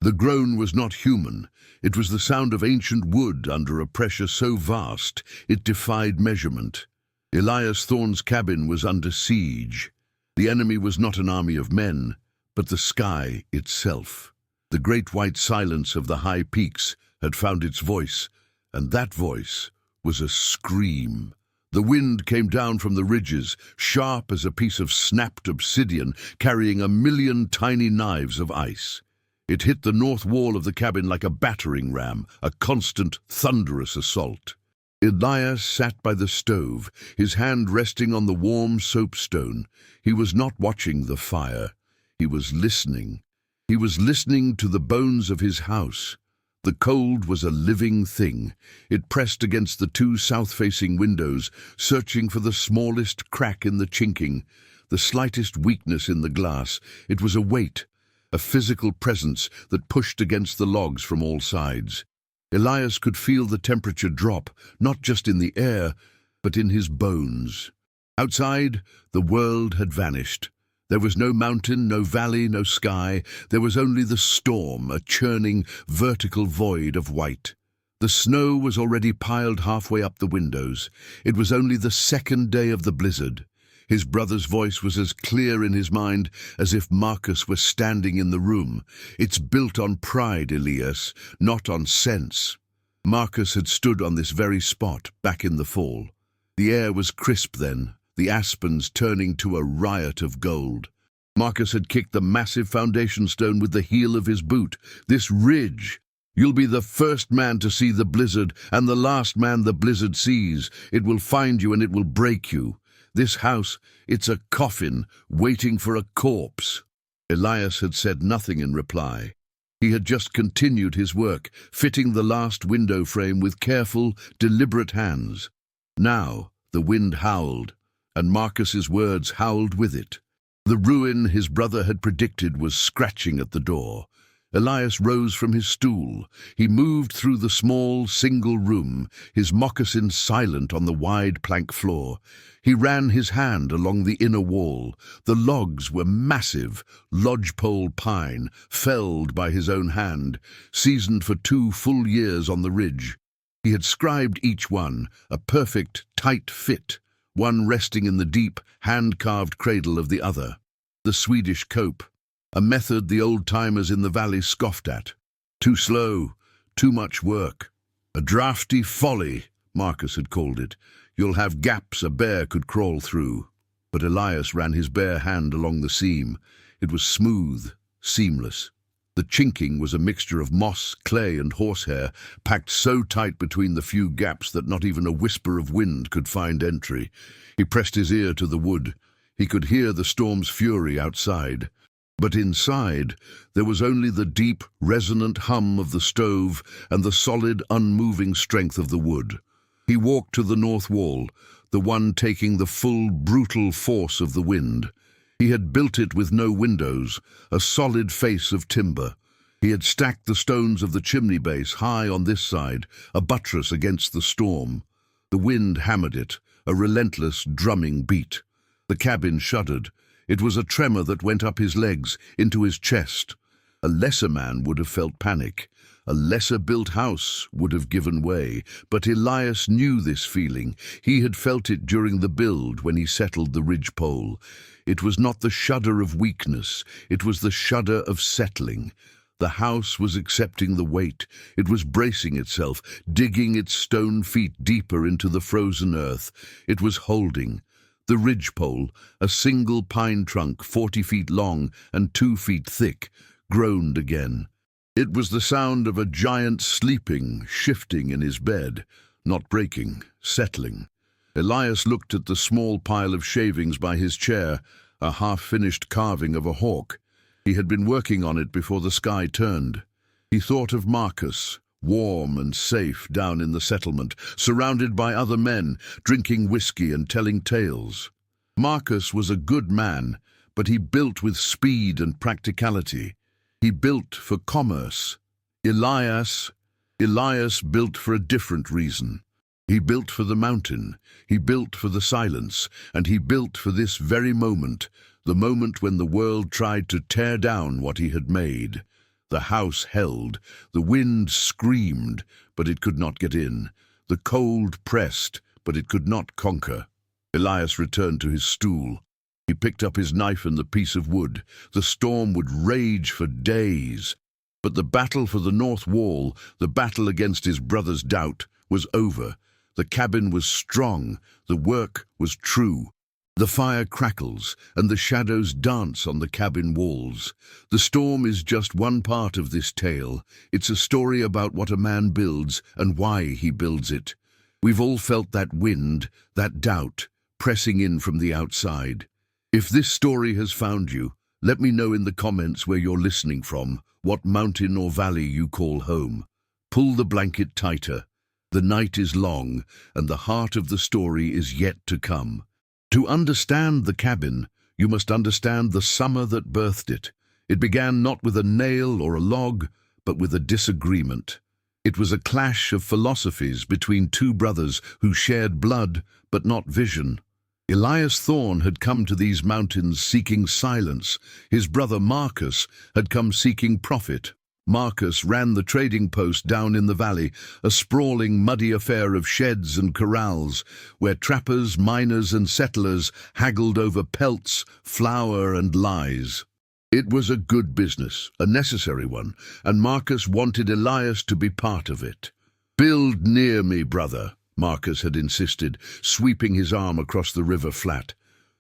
The groan was not human. It was the sound of ancient wood under a pressure so vast it defied measurement. Elias Thorne's cabin was under siege. The enemy was not an army of men, but the sky itself. The great white silence of the high peaks had found its voice, and that voice was a scream. The wind came down from the ridges, sharp as a piece of snapped obsidian, carrying 1,000,000 tiny knives of ice. It hit the north wall of the cabin like a battering ram, a constant, thunderous assault. Elias sat by the stove, his hand resting on the warm soapstone. He was not watching the fire. He was listening. He was listening to the bones of his house. The cold was a living thing. It pressed against the two south-facing windows, searching for the smallest crack in the chinking, the slightest weakness in the glass. It was a weight, a physical presence that pushed against the logs from all sides. Elias could feel the temperature drop, not just in the air, but in his bones. Outside, the world had vanished. There was no mountain, no valley, no sky. There was only the storm, a churning, vertical void of white. The snow was already piled halfway up the windows. It was only the second day of the blizzard. His brother's voice was as clear in his mind as if Marcus were standing in the room. "It's built on pride, Elias, not on sense." Marcus had stood on this very spot back in the fall. The air was crisp then, the aspens turning to a riot of gold. Marcus had kicked the massive foundation stone with the heel of his boot. "This ridge. You'll be the first man to see the blizzard and the last man the blizzard sees. It will find you and it will break you. This house, it's a coffin waiting for a corpse." Elias had said nothing in reply. He had just continued his work, fitting the last window frame with careful, deliberate hands. Now the wind howled, and Marcus's words howled with it. The ruin his brother had predicted was scratching at the door. Elias rose from his stool. He moved through the small, single room, his moccasins silent on the wide plank floor. He ran his hand along the inner wall. The logs were massive, lodgepole pine, felled by his own hand, seasoned for 2 full years on the ridge. He had scribed each one, a perfect, tight fit, one resting in the deep, hand-carved cradle of the other. The Swedish cope, a method the old-timers in the valley scoffed at. Too slow, too much work. "A drafty folly," Marcus had called it. "You'll have gaps a bear could crawl through." But Elias ran his bare hand along the seam. It was smooth, seamless. The chinking was a mixture of moss, clay, and horsehair, packed so tight between the few gaps that not even a whisper of wind could find entry. He pressed his ear to the wood. He could hear the storm's fury outside. But inside, there was only the deep, resonant hum of the stove and the solid, unmoving strength of the wood. He walked to the north wall, the one taking the full, brutal force of the wind. He had built it with no windows, a solid face of timber. He had stacked the stones of the chimney base high on this side, a buttress against the storm. The wind hammered it, a relentless, drumming beat. The cabin shuddered. It was a tremor that went up his legs, into his chest. A lesser man would have felt panic. A lesser-built house would have given way. But Elias knew this feeling. He had felt it during the build when he settled the ridgepole. It was not the shudder of weakness. It was the shudder of settling. The house was accepting the weight. It was bracing itself, digging its stone feet deeper into the frozen earth. It was holding. The ridgepole, a single pine trunk 40 feet long and 2 feet thick, groaned again. It was the sound of a giant sleeping, shifting in his bed, not breaking, settling. Elias looked at the small pile of shavings by his chair, a half-finished carving of a hawk. He had been working on it before the sky turned. He thought of Marcus, warm and safe down in the settlement, surrounded by other men, drinking whiskey and telling tales. Marcus was a good man, but he built with speed and practicality. He built for commerce. Elias built for a different reason. He built for the mountain, he built for the silence, and he built for this very moment, the moment when the world tried to tear down what he had made. The house held. The wind screamed, but it could not get in. The cold pressed, but it could not conquer. Elias returned to his stool. He picked up his knife and the piece of wood. The storm would rage for days. But the battle for the north wall, the battle against his brother's doubt, was over. The cabin was strong. The work was true. The fire crackles, and the shadows dance on the cabin walls. The storm is just one part of this tale. It's a story about what a man builds and why he builds it. We've all felt that wind, that doubt, pressing in from the outside. If this story has found you, let me know in the comments where you're listening from, what mountain or valley you call home. Pull the blanket tighter. The night is long, and the heart of the story is yet to come. To understand the cabin, you must understand the summer that birthed it. It began not with a nail or a log, but with a disagreement. It was a clash of philosophies between two brothers who shared blood but not vision. Elias Thorne had come to these mountains seeking silence. His brother Marcus had come seeking profit. Marcus ran the trading post down in the valley, a sprawling, muddy affair of sheds and corrals, where trappers, miners and settlers haggled over pelts, flour and lies. It was a good business, a necessary one, and Marcus wanted Elias to be part of it. "Build near me, brother," Marcus had insisted, sweeping his arm across the river flat.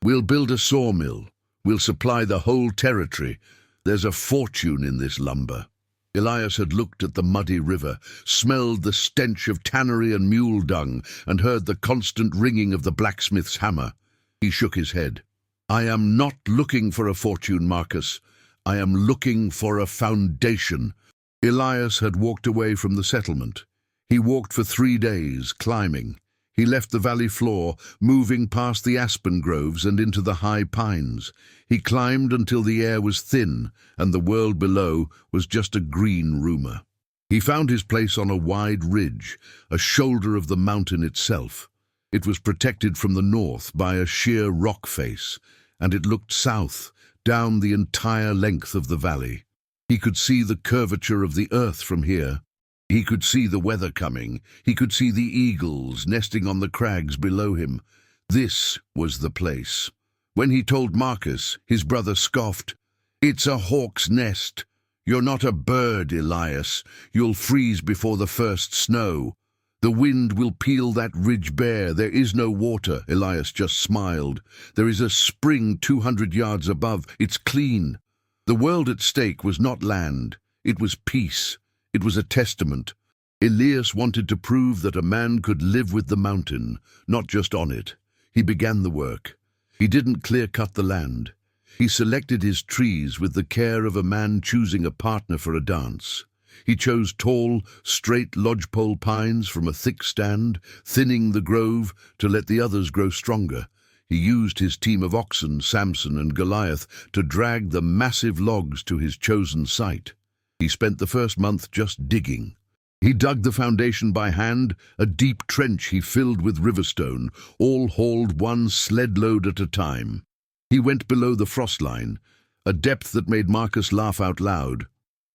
"We'll build a sawmill. We'll supply the whole territory. There's a fortune in this lumber." Elias had looked at the muddy river, smelled the stench of tannery and mule dung, and heard the constant ringing of the blacksmith's hammer. He shook his head. "I am not looking for a fortune, Marcus. I am looking for a foundation." Elias had walked away from the settlement. He walked for 3 days, climbing. He left the valley floor, moving past the aspen groves and into the high pines. He climbed until the air was thin, and the world below was just a green rumor. He found his place on a wide ridge, a shoulder of the mountain itself. It was protected from the north by a sheer rock face, and it looked south, down the entire length of the valley. He could see the curvature of the earth from here. He could see the weather coming. He could see the eagles nesting on the crags below him. This was the place. When he told Marcus, his brother scoffed. "It's a hawk's nest. You're not a bird, Elias. You'll freeze before the first snow. The wind will peel that ridge bare. There is no water." Elias just smiled. "There is a spring 200 yards above. It's clean." The world at stake was not land. It was peace. It was a testament. Elias wanted to prove that a man could live with the mountain, not just on it. He began the work. He didn't clear-cut the land. He selected his trees with the care of a man choosing a partner for a dance. He chose tall, straight lodgepole pines from a thick stand, thinning the grove to let the others grow stronger. He used his team of oxen, Samson and Goliath, to drag the massive logs to his chosen site. He spent the first month just digging. He dug the foundation by hand, a deep trench he filled with riverstone, all hauled one sled load at a time. He went below the frost line, a depth that made Marcus laugh out loud.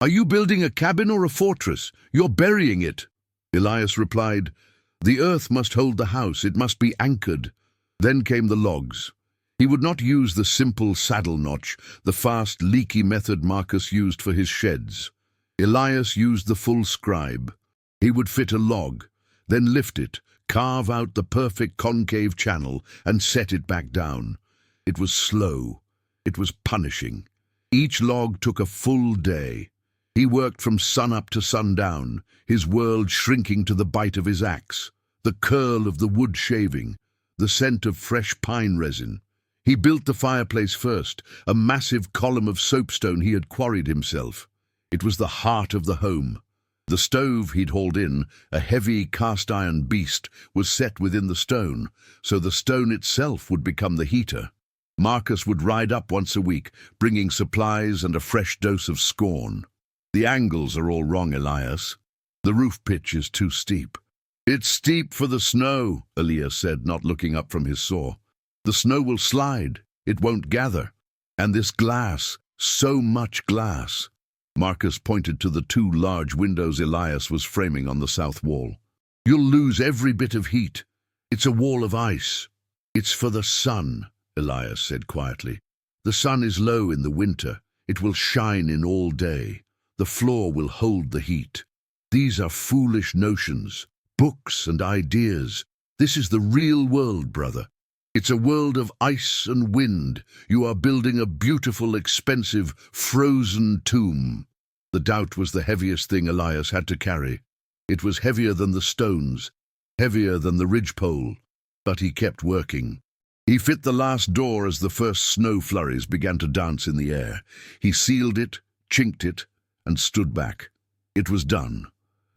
"Are you building a cabin or a fortress? You're burying it." Elias replied, "The earth must hold the house, it must be anchored." Then came the logs. He would not use the simple saddle notch, the fast, leaky method Marcus used for his sheds. Elias used the full scribe. He would fit a log, then lift it, carve out the perfect concave channel, and set it back down. It was slow. It was punishing. Each log took a full day. He worked from sunup to sundown, his world shrinking to the bite of his axe, the curl of the wood shaving, the scent of fresh pine resin. He built the fireplace first, a massive column of soapstone he had quarried himself. It was the heart of the home. The stove he'd hauled in, a heavy cast-iron beast, was set within the stone, so the stone itself would become the heater. Marcus would ride up once a week, bringing supplies and a fresh dose of scorn. "The angles are all wrong, Elias. The roof pitch is too steep." "It's steep for the snow," Elias said, not looking up from his saw. "The snow will slide. It won't gather. And this glass, so much glass." Marcus pointed to the two large windows Elias was framing on the south wall. "You'll lose every bit of heat. It's a wall of ice." "It's for the sun," Elias said quietly. "The sun is low in the winter. It will shine in all day. The floor will hold the heat. These are foolish notions, books and ideas. This is the real world, brother. It's a world of ice and wind. You are building a beautiful, expensive, frozen tomb." The doubt was the heaviest thing Elias had to carry. It was heavier than the stones, heavier than the ridgepole, but he kept working. He fit the last door as the first snow flurries began to dance in the air. He sealed it, chinked it, and stood back. It was done.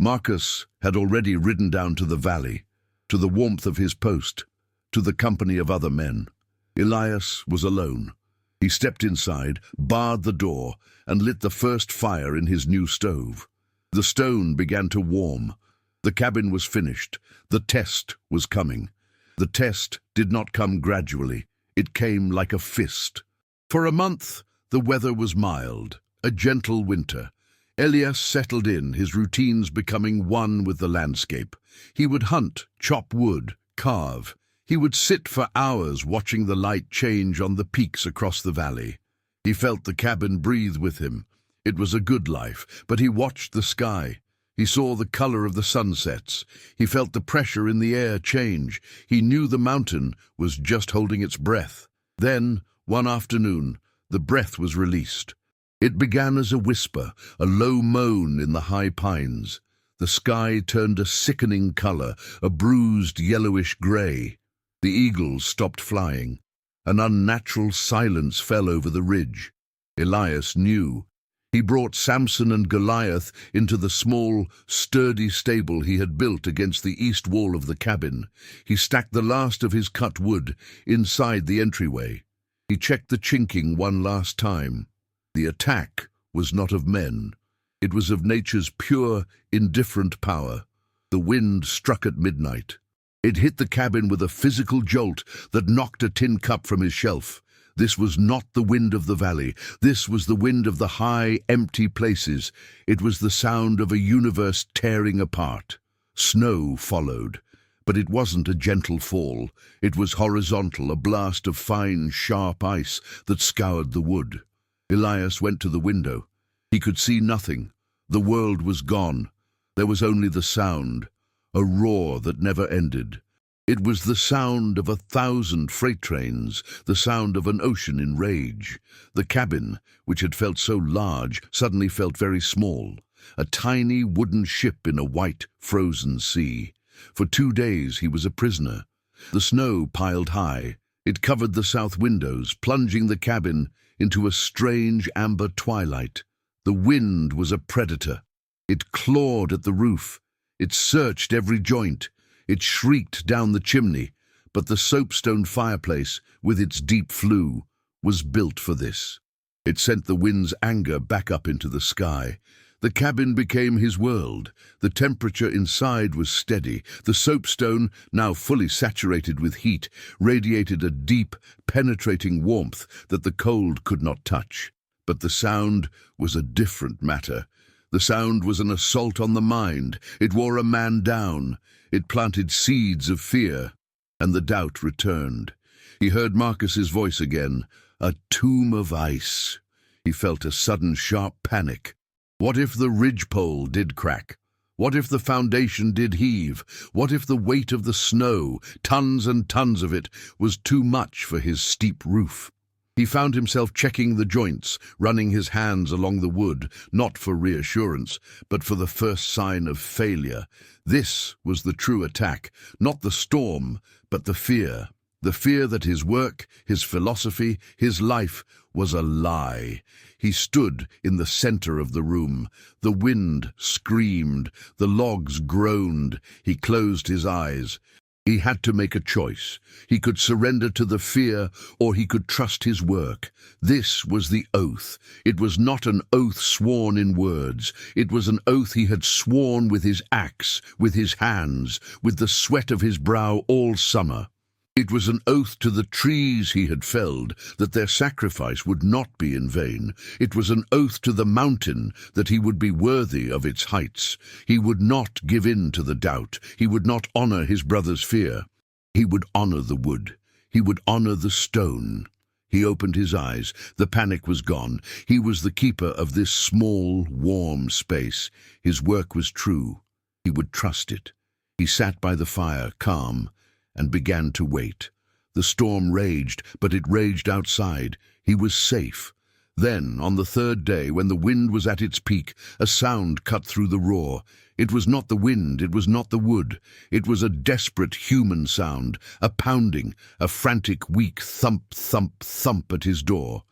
Marcus had already ridden down to the valley, to the warmth of his post, to the company of other men. Elias was alone. He stepped inside, barred the door, and lit the first fire in his new stove. The stone began to warm. The cabin was finished. The test was coming. The test did not come gradually. It came like a fist. For a month, the weather was mild, a gentle winter. Elias settled in, his routines becoming one with the landscape. He would hunt, chop wood, carve. He would sit for hours watching the light change on the peaks across the valley. He felt the cabin breathe with him. It was a good life, but he watched the sky. He saw the color of the sunsets. He felt the pressure in the air change. He knew the mountain was just holding its breath. Then, one afternoon, the breath was released. It began as a whisper, a low moan in the high pines. The sky turned a sickening color, a bruised yellowish gray. The eagles stopped flying. An unnatural silence fell over the ridge. Elias knew. He brought Samson and Goliath into the small, sturdy stable he had built against the east wall of the cabin. He stacked the last of his cut wood inside the entryway. He checked the chinking one last time. The attack was not of men. It was of nature's pure, indifferent power. The wind struck at midnight. It hit the cabin with a physical jolt that knocked a tin cup from his shelf. This was not the wind of the valley. This was the wind of the high, empty places. It was the sound of a universe tearing apart. Snow followed, but it wasn't a gentle fall. It was horizontal, a blast of fine, sharp ice that scoured the wood. Elias went to the window. He could see nothing. The world was gone. There was only the sound, a roar that never ended. It was the sound of 1,000 freight trains, the sound of an ocean in rage. The cabin, which had felt so large, suddenly felt very small, a tiny wooden ship in a white, frozen sea. For 2 days he was a prisoner. The snow piled high. It covered the south windows, plunging the cabin into a strange amber twilight. The wind was a predator. It clawed at the roof. It searched every joint. It shrieked down the chimney, but the soapstone fireplace, with its deep flue, was built for this. It sent the wind's anger back up into the sky. The cabin became his world. The temperature inside was steady. The soapstone, now fully saturated with heat, radiated a deep, penetrating warmth that the cold could not touch. But the sound was a different matter. The sound was an assault on the mind. It wore a man down. It planted seeds of fear, and the doubt returned. He heard Marcus's voice again, a tomb of ice. He felt a sudden sharp panic. What if the ridgepole did crack? What if the foundation did heave? What if the weight of the snow, tons and tons of it, was too much for his steep roof? He found himself checking the joints, running his hands along the wood, not for reassurance, but for the first sign of failure. This was the true attack, not the storm, but the fear. The fear that his work, his philosophy, his life was a lie. He stood in the center of the room. The wind screamed, the logs groaned. He closed his eyes. He had to make a choice. He could surrender to the fear, or he could trust his work. This was the oath. It was not an oath sworn in words. It was an oath he had sworn with his axe, with his hands, with the sweat of his brow all summer. It was an oath to the trees he had felled that their sacrifice would not be in vain. It was an oath to the mountain that he would be worthy of its heights. He would not give in to the doubt. He would not honor his brother's fear. He would honor the wood. He would honor the stone. He opened his eyes. The panic was gone. He was the keeper of this small, warm space. His work was true. He would trust it. He sat by the fire, calm, and began to wait. The storm raged, but it raged outside. He was safe. Then, on the third day, when the wind was at its peak, a sound cut through the roar. It was not the wind, it was not the wood. It was a desperate human sound, a pounding, a frantic, weak thump, thump, thump at his door.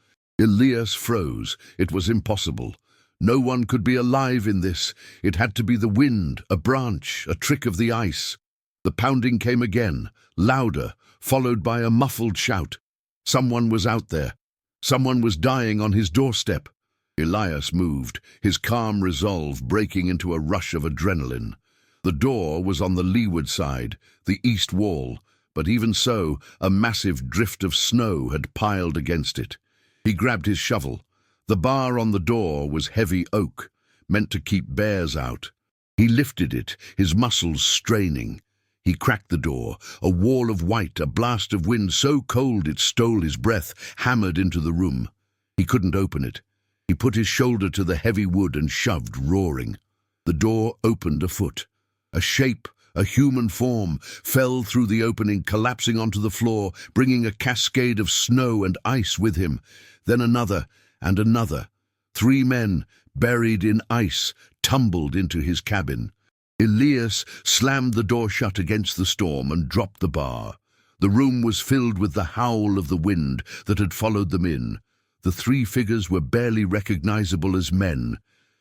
Elias froze. It was impossible. No one could be alive in this. It had to be the wind, a branch, a trick of the ice. The pounding came again, louder, followed by a muffled shout. Someone was out there. Someone was dying on his doorstep. Elias moved, his calm resolve breaking into a rush of adrenaline. The door was on the leeward side, the east wall, but even so, a massive drift of snow had piled against it. He grabbed his shovel. The bar on the door was heavy oak, meant to keep bears out. He lifted it, his muscles straining. He cracked the door. A wall of white, a blast of wind so cold it stole his breath, hammered into the room. He couldn't open it. He put his shoulder to the heavy wood and shoved, roaring. The door opened a foot. A shape, a human form, fell through the opening, collapsing onto the floor, bringing a cascade of snow and ice with him. Then another and another. 3 men, buried in ice, tumbled into his cabin. Elias slammed the door shut against the storm and dropped the bar. The room was filled with the howl of the wind that had followed them in. The 3 figures were barely recognizable as men.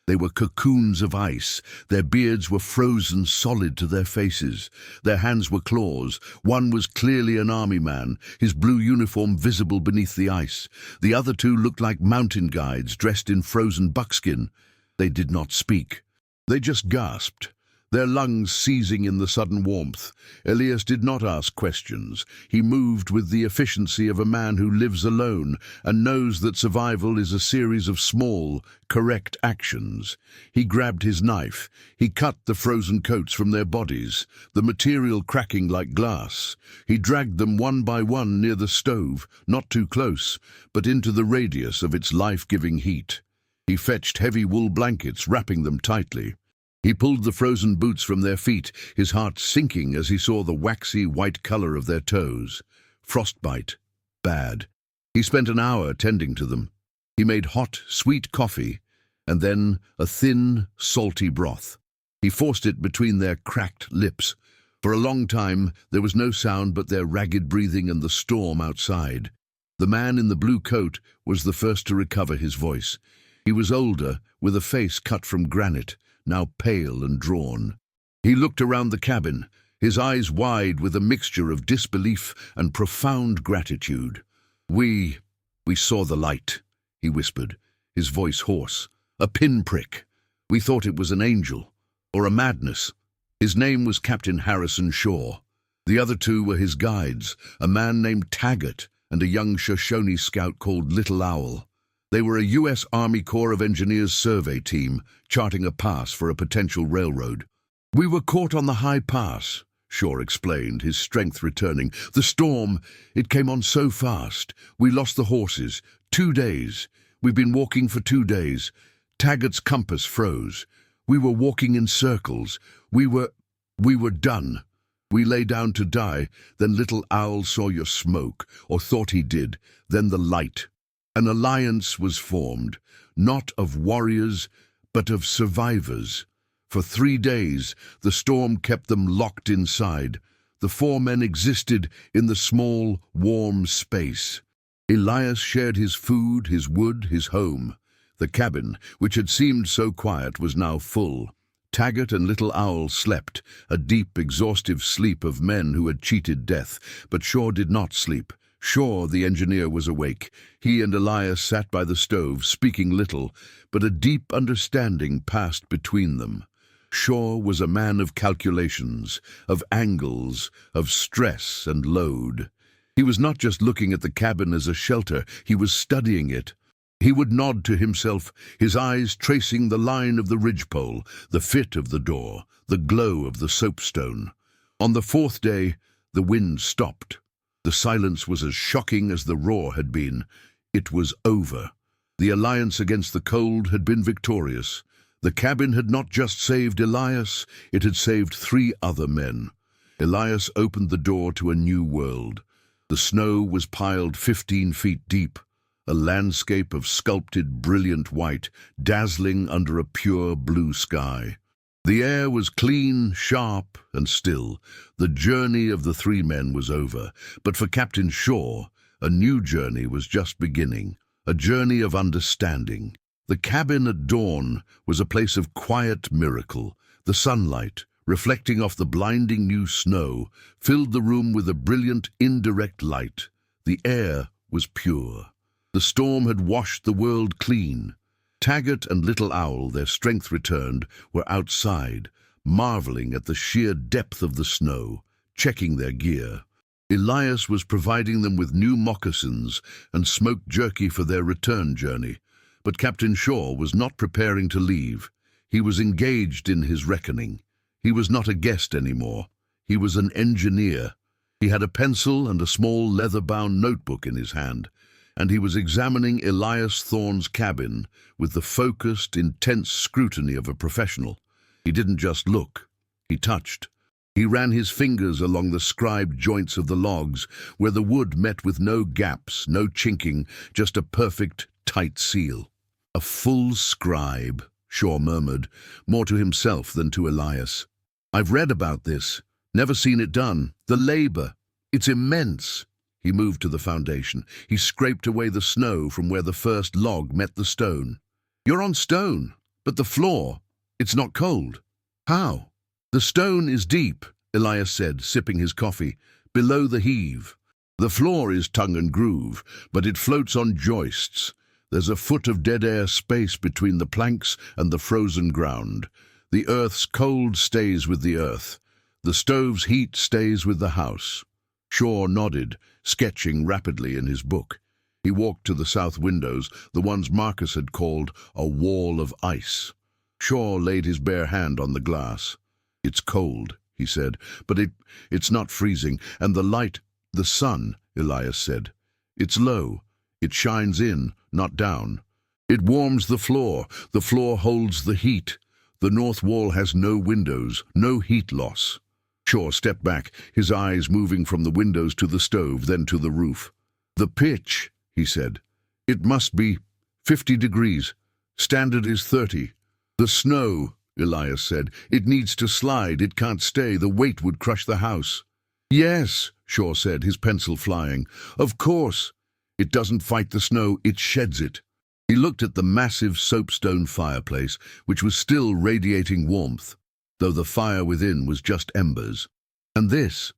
They were cocoons of ice. Their beards were frozen solid to their faces. Their hands were claws. One was clearly an army man, his blue uniform visible beneath the ice. The other 2 looked like mountain guides dressed in frozen buckskin. They did not speak. They just gasped, their lungs seizing in the sudden warmth. Elias did not ask questions. He moved with the efficiency of a man who lives alone and knows that survival is a series of small, correct actions. He grabbed his knife. He cut the frozen coats from their bodies, the material cracking like glass. He dragged them one by one near the stove, not too close, but into the radius of its life-giving heat. He fetched heavy wool blankets, wrapping them tightly. He pulled the frozen boots from their feet, his heart sinking as he saw the waxy white color of their toes. Frostbite. Bad. He spent an hour tending to them. He made hot, sweet coffee, and then a thin, salty broth. He forced it between their cracked lips. For a long time, there was no sound but their ragged breathing and the storm outside. The man in the blue coat was the first to recover his voice. He was older, with a face cut from granite, now pale and drawn. He looked around the cabin, his eyes wide with a mixture of disbelief and profound gratitude. We saw the light," he whispered, his voice hoarse. "A pinprick. We thought it was an angel, or a madness." His name was Captain Harrison Shaw. The other 2 were his guides, a man named Taggart and a young Shoshone scout called Little Owl. They were a U.S. Army Corps of Engineers survey team, charting a pass for a potential railroad. "We were caught on the high pass," Shaw explained, his strength returning. "The storm, it came on so fast. We lost the horses. 2 days. We've been walking for 2 days. Taggart's compass froze. We were walking in circles. We were done. We lay down to die. Then Little Owl saw your smoke, or thought he did. Then the light. An alliance was formed, not of warriors, but of survivors. For 3 days, the storm kept them locked inside. The 4 men existed in the small, warm space. Elias shared his food, his wood, his home. The cabin, which had seemed so quiet, was now full. Taggart and Little Owl slept, a deep, exhaustive sleep of men who had cheated death. But Shaw did not sleep. Shaw, the engineer, was awake. He and Elias sat by the stove, speaking little, but a deep understanding passed between them. Shaw was a man of calculations, of angles, of stress and load. He was not just looking at the cabin as a shelter, he was studying it. He would nod to himself, his eyes tracing the line of the ridgepole, the fit of the door, the glow of the soapstone. On the fourth day, the wind stopped. The silence was as shocking as the roar had been. It was over. The alliance against the cold had been victorious. The cabin had not just saved Elias, it had saved 3 other men. Elias opened the door to a new world. The snow was piled 15 feet deep, a landscape of sculpted brilliant white, dazzling under a pure blue sky. The air was clean, sharp, and still. The journey of the 3 men was over, but for Captain Shaw, a new journey was just beginning, a journey of understanding. The cabin at dawn was a place of quiet miracle. The sunlight, reflecting off the blinding new snow, filled the room with a brilliant indirect light. The air was pure. The storm had washed the world clean. Taggart and Little Owl, their strength returned, were outside, marveling at the sheer depth of the snow, checking their gear. Elias was providing them with new moccasins and smoked jerky for their return journey. But Captain Shaw was not preparing to leave. He was engaged in his reckoning. He was not a guest anymore. He was an engineer. He had a pencil and a small leather-bound notebook in his hand, and he was examining Elias Thorne's cabin with the focused, intense scrutiny of a professional. He didn't just look. He touched. He ran his fingers along the scribed joints of the logs, where the wood met with no gaps, no chinking, just a perfect, tight seal. A full scribe, Shaw murmured, more to himself than to Elias. I've read about this, never seen it done. The labor, it's immense. He moved to the foundation. He scraped away the snow from where the first log met the stone. You're on stone, but the floor, it's not cold. How? The stone is deep, Elias said, sipping his coffee, below the heave. The floor is tongue and groove, but it floats on joists. There's a foot of dead-air space between the planks and the frozen ground. The earth's cold stays with the earth. The stove's heat stays with the house. Shaw nodded, sketching rapidly in his book. He walked to the south windows, the ones Marcus had called a wall of ice. Shaw laid his bare hand on the glass. It's cold, he said, but it's not freezing, and the light, the sun, Elias said. It's low. It shines in, not down. It warms the floor holds the heat. The north wall has no windows, no heat loss. Shaw stepped back, his eyes moving from the windows to the stove, then to the roof. The pitch, he said. It must be 50 degrees. Standard is 30. The snow, Elias said. It needs to slide, it can't stay, the weight would crush the house. Yes, Shaw said, his pencil flying. Of course. It doesn't fight the snow, it sheds it. He looked at the massive soapstone fireplace, which was still radiating warmth, though the fire within was just embers. And this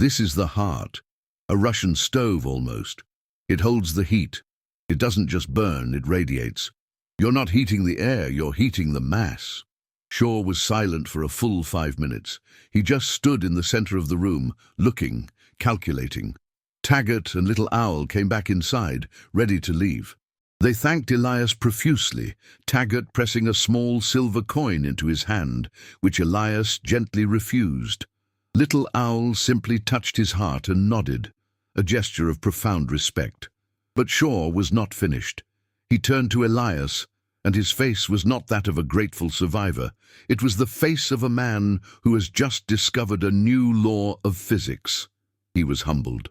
is the heart. A Russian stove almost. It holds the heat. It doesn't just burn, it radiates. You're not heating the air, you're heating the mass. Shaw was silent for a full 5 minutes. He just stood in the center of the room, looking, calculating. Taggart and Little Owl came back inside, ready to leave. They thanked Elias profusely, Taggart pressing a small silver coin into his hand, which Elias gently refused. Little Owl simply touched his heart and nodded, a gesture of profound respect. But Shaw was not finished. He turned to Elias, and his face was not that of a grateful survivor. It was the face of a man who has just discovered a new law of physics. He was humbled.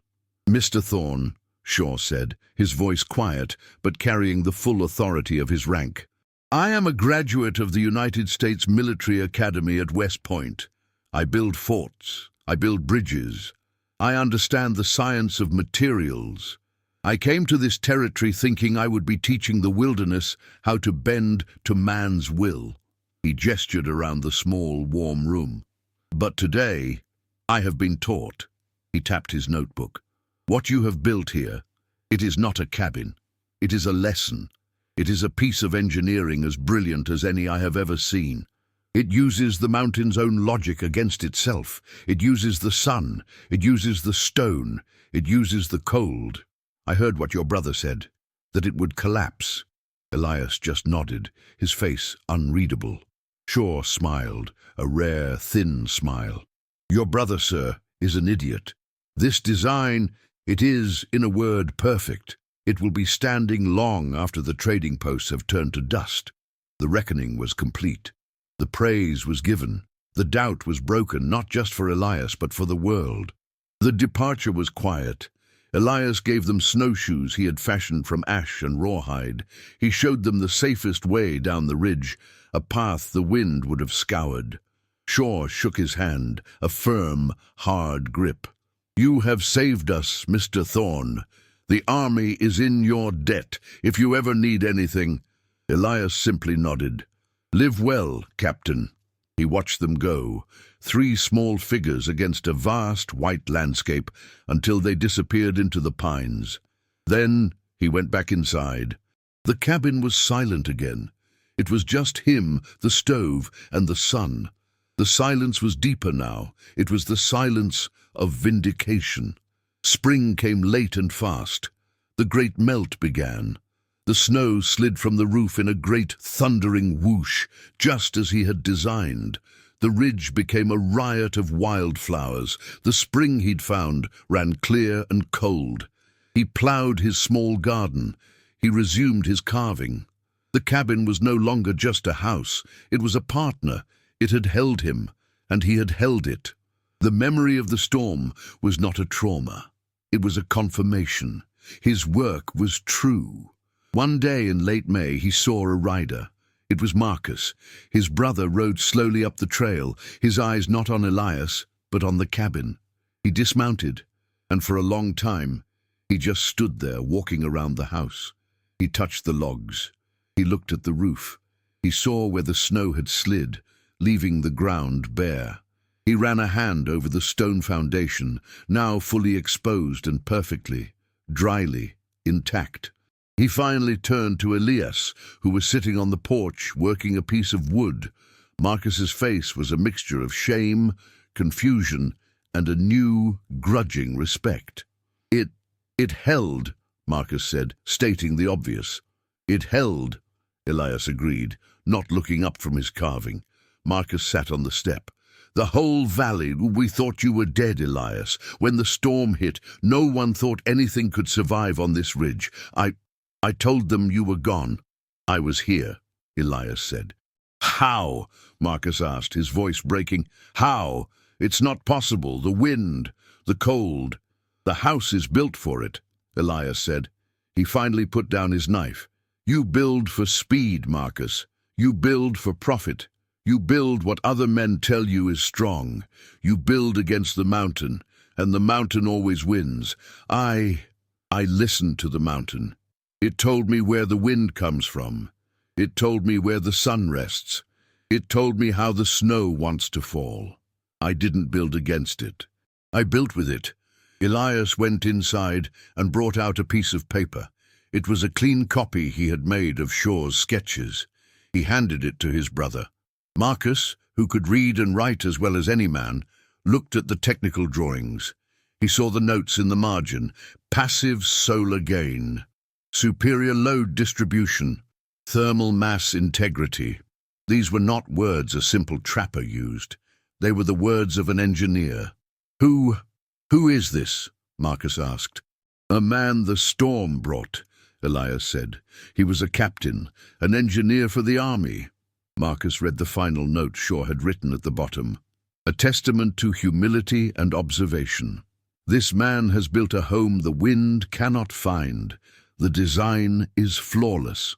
Mr. Thorne, Shaw said, his voice quiet, but carrying the full authority of his rank. I am a graduate of the United States Military Academy at West Point. I build forts. I build bridges. I understand the science of materials. I came to this territory thinking I would be teaching the wilderness how to bend to man's will. He gestured around the small, warm room. But today, I have been taught. He tapped his notebook. What you have built here, it is not a cabin. It is a lesson. It is a piece of engineering as brilliant as any I have ever seen. It uses the mountain's own logic against itself. It uses the sun. It uses the stone. It uses the cold. I heard what your brother said, that it would collapse. Elias just nodded, his face unreadable. Shaw smiled, a rare, thin smile. Your brother, sir, is an idiot. This design, it is, in a word, perfect. It will be standing long after the trading posts have turned to dust. The reckoning was complete. The praise was given. The doubt was broken, not just for Elias, but for the world. The departure was quiet. Elias gave them snowshoes he had fashioned from ash and rawhide. He showed them the safest way down the ridge, a path the wind would have scoured. Shaw shook his hand, a firm, hard grip. You have saved us, Mr. Thorne. The army is in your debt, if you ever need anything. Elias simply nodded. Live well, Captain. He watched them go, 3 small figures against a vast white landscape, until they disappeared into the pines. Then he went back inside. The cabin was silent again. It was just him, the stove, and the sun. The silence was deeper now. It was the silence of vindication. Spring came late and fast. The great melt began. The snow slid from the roof in a great thundering whoosh, just as he had designed. The ridge became a riot of wildflowers. The spring he'd found ran clear and cold. He ploughed his small garden. He resumed his carving. The cabin was no longer just a house. It was a partner. It had held him, and he had held it. The memory of the storm was not a trauma. It was a confirmation. His work was true. One day in late May he saw a rider. It was Marcus. His brother rode slowly up the trail, his eyes not on Elias, but on the cabin. He dismounted, and for a long time he just stood there walking around the house. He touched the logs. He looked at the roof. He saw where the snow had slid, leaving the ground bare. He ran a hand over the stone foundation, now fully exposed and perfectly, dryly, intact. He finally turned to Elias, who was sitting on the porch working a piece of wood. Marcus's face was a mixture of shame, confusion, and a new, grudging respect. It held, Marcus said, stating the obvious. It held, Elias agreed, not looking up from his carving. Marcus sat on the step. The whole valley, we thought you were dead, Elias. When the storm hit, no one thought anything could survive on this ridge. I told them you were gone. I was here, Elias said. How? Marcus asked, his voice breaking. How? It's not possible. The wind, the cold. The house is built for it, Elias said. He finally put down his knife. You build for speed, Marcus. You build for profit. You build what other men tell you is strong. You build against the mountain, and the mountain always wins. I listened to the mountain. It told me where the wind comes from. It told me where the sun rests. It told me how the snow wants to fall. I didn't build against it. I built with it. Elias went inside and brought out a piece of paper. It was a clean copy he had made of Shaw's sketches. He handed it to his brother. Marcus, who could read and write as well as any man, looked at the technical drawings. He saw the notes in the margin. Passive solar gain. Superior load distribution, thermal mass integrity. These were not words a simple trapper used. They were the words of an engineer. Who is this? Marcus asked. A man the storm brought, Elias said. He was a captain, an engineer for the army. Marcus read the final note Shaw had written at the bottom. A testament to humility and observation. This man has built a home the wind cannot find. The design is flawless.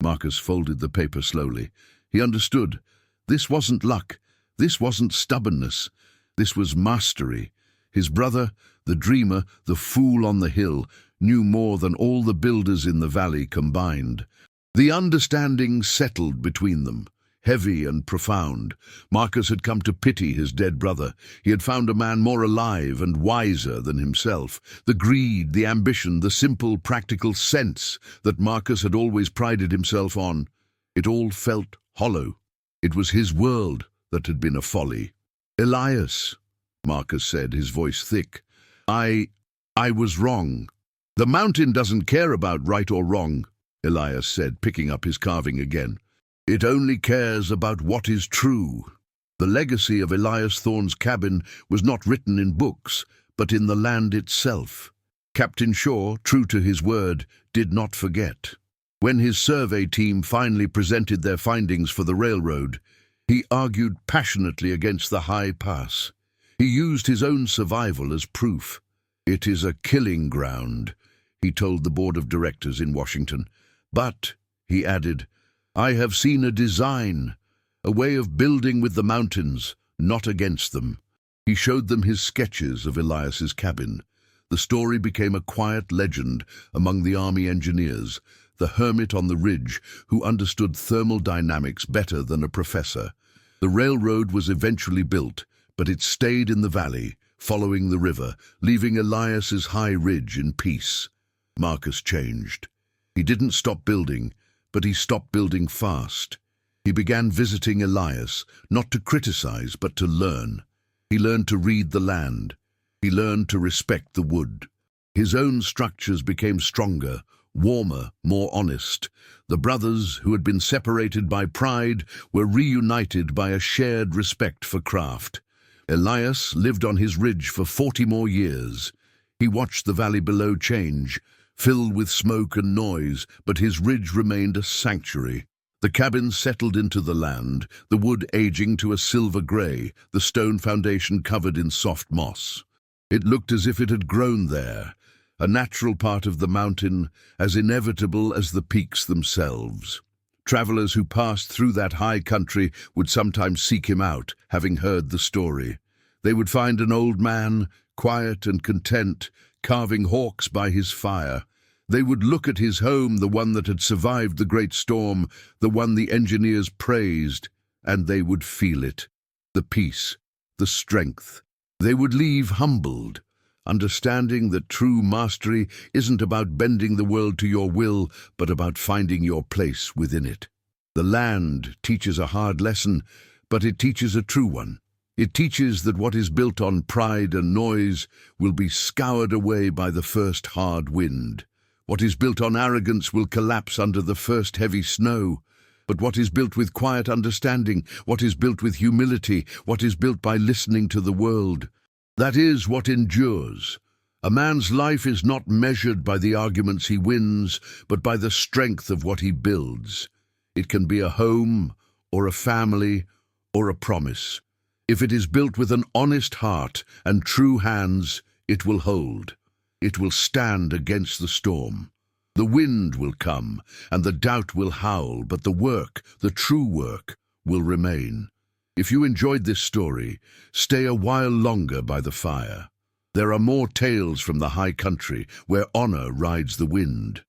Marcus folded the paper slowly. He understood. This wasn't luck. This wasn't stubbornness. This was mastery. His brother, the dreamer, the fool on the hill, knew more than all the builders in the valley combined. The understanding settled between them, heavy and profound. Marcus had come to pity his dead brother. He had found a man more alive and wiser than himself. The greed, the ambition, the simple, practical sense that Marcus had always prided himself on, it all felt hollow. It was his world that had been a folly. "Elias," Marcus said, his voice thick, I was wrong." "The mountain doesn't care about right or wrong," Elias said, picking up his carving again. "It only cares about what is true." The legacy of Elias Thorne's cabin was not written in books, but in the land itself. Captain Shaw, true to his word, did not forget. When his survey team finally presented their findings for the railroad, he argued passionately against the high pass. He used his own survival as proof. "It is a killing ground," he told the board of directors in Washington. "But," he added, "I have seen a design, a way of building with the mountains, not against them." He showed them his sketches of Elias's cabin. The story became a quiet legend among the Army engineers, the hermit on the ridge who understood thermal dynamics better than a professor. The railroad was eventually built, but it stayed in the valley, following the river, leaving Elias's high ridge in peace. Marcus changed. He didn't stop building, but he stopped building fast. He began visiting Elias, not to criticize, but to learn. He learned to read the land. He learned to respect the wood. His own structures became stronger, warmer, more honest. The brothers, who had been separated by pride, were reunited by a shared respect for craft. Elias lived on his ridge for 40 more years. He watched the valley below change, filled with smoke and noise, but his ridge remained a sanctuary. The cabins settled into the land, the wood aging to a silver grey, the stone foundation covered in soft moss. It looked as if it had grown there, a natural part of the mountain, as inevitable as the peaks themselves. Travelers who passed through that high country would sometimes seek him out, having heard the story. They would find an old man, quiet and content, carving hawks by his fire. They would look at his home, the one that had survived the great storm, the one the engineers praised, and they would feel it. The peace, the strength. They would leave humbled, understanding that true mastery isn't about bending the world to your will, but about finding your place within it. The land teaches a hard lesson, but it teaches a true one. It teaches that what is built on pride and noise will be scoured away by the first hard wind. What is built on arrogance will collapse under the first heavy snow. But what is built with quiet understanding, what is built with humility, what is built by listening to the world, that is what endures. A man's life is not measured by the arguments he wins, but by the strength of what he builds. It can be a home, or a family, or a promise. If it is built with an honest heart and true hands, it will hold. It will stand against the storm. The wind will come, and the doubt will howl, but the work, the true work, will remain. If you enjoyed this story, stay a while longer by the fire. There are more tales from the high country, where honor rides the wind.